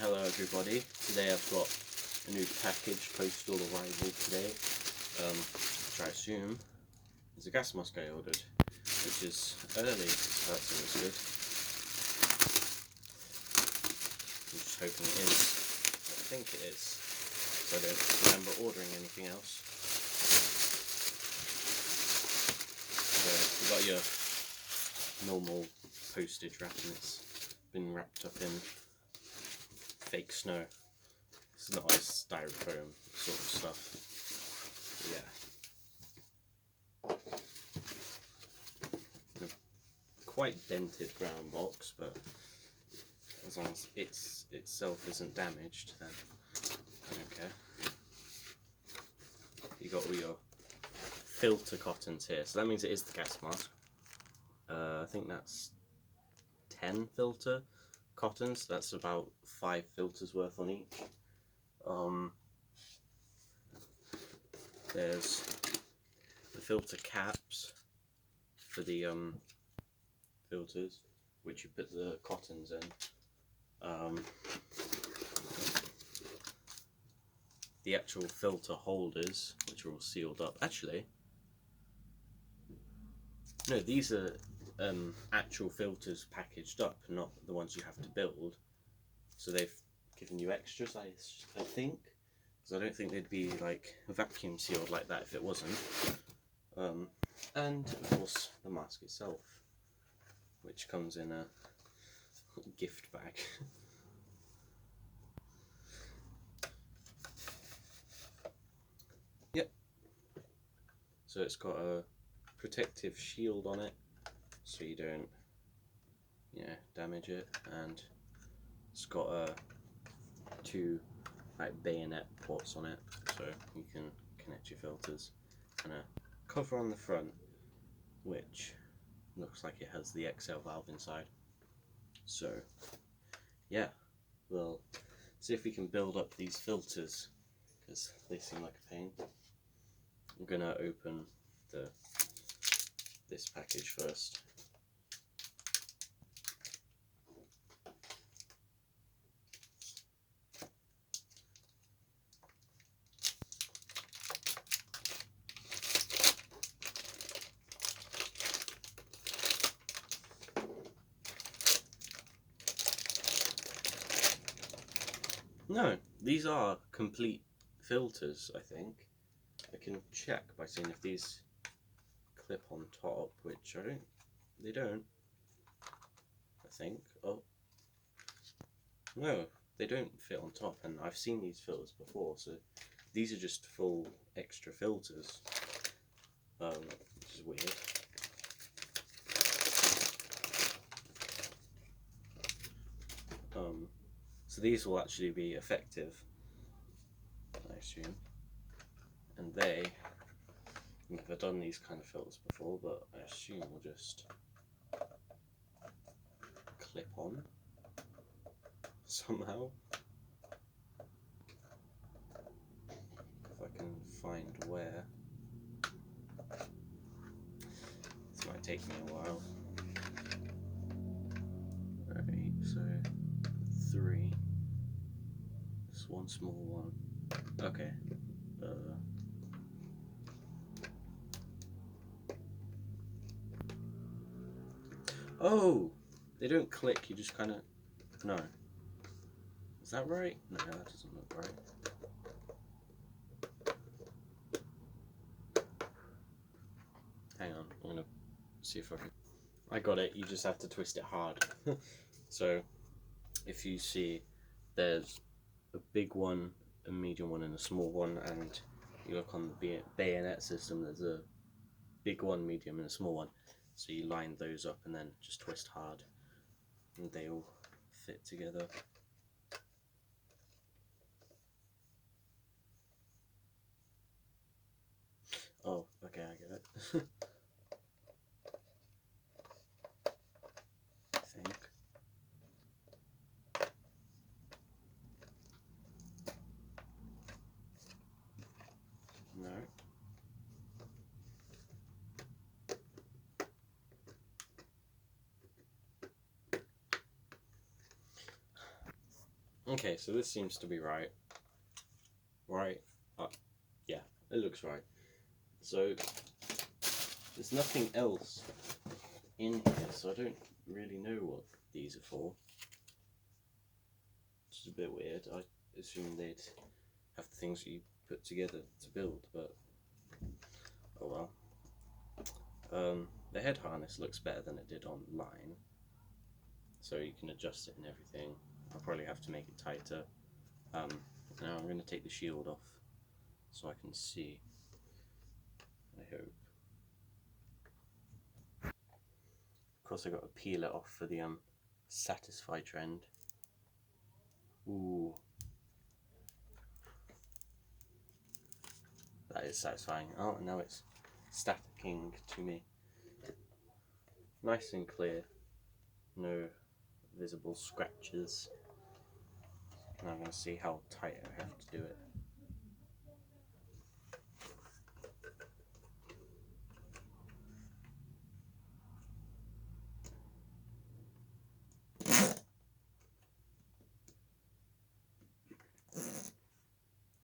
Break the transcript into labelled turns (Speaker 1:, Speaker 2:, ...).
Speaker 1: Hello everybody, today I've got a new package, postal arrival today, which I assume is a gas mask I ordered, which is early, so that's always good. I'm just hoping it is. I think it is, so I don't remember ordering anything else. So you've got your normal postage wrap, and it's been wrapped up in fake snow. It's not like styrofoam sort of stuff. Yeah. Quite dented brown box, but as long as itself isn't damaged, then I don't care. You got all your filter cottons here, so that means it is the gas mask. I think that's 10 filter cottons, so that's about 5 filters worth on each. There's the filter caps for the filters, which you put the cottons in. The actual filter holders, which are all sealed up. Actually, no, these are actual filters packaged up, not the ones you have to build. So they've given you extras, I think, because I don't think they'd be like vacuum sealed like that if it wasn't. And of course the mask itself, which comes in a gift bag. Yep. So it's got a protective shield on it, so you don't, damage it, and it's got two like bayonet ports on it, so you can connect your filters, and a cover on the front, which looks like it has the XL valve inside. So yeah, we'll see if we can build up these filters, because they seem like a pain. I'm gonna open this package first. No, these are complete filters, I think. I can check by seeing if these clip on top, which they don't, I think. Oh, no, they don't fit on top, and I've seen these filters before, so these are just full extra filters, which is weird. So these will actually be effective, I assume, and I've never done these kind of filters before, but I assume will just clip on somehow. If I can find where. This might take me a while. Alright, so 3. This one small one. Okay. Oh! They don't click, you just kind of... No. Is that right? No, that doesn't look right. Hang on, I'm gonna see if I can... I got it, you just have to twist it hard. So, if you see, there's a big one, a medium one, and a small one, and you look on the bayonet system, there's a big one, medium, and a small one. So you line those up and then just twist hard, and they all fit together. Oh, okay, I get it. I think. No. Okay, so this seems to be right. Right? Yeah, it looks right. So there's nothing else in here, so I don't really know what these are for. Which is a bit weird. I assumed they'd have the things that you put together to build, but oh well. The head harness looks better than it did online, so you can adjust it and everything. I'll probably have to make it tighter. Now I'm going to take the shield off so I can see. I hope. Of course, I got to peel it off for the satisfy trend. Ooh, that is satisfying. Oh, now it's staticking to me. Nice and clear. No visible scratches. Now I'm going to see how tight I have to do it.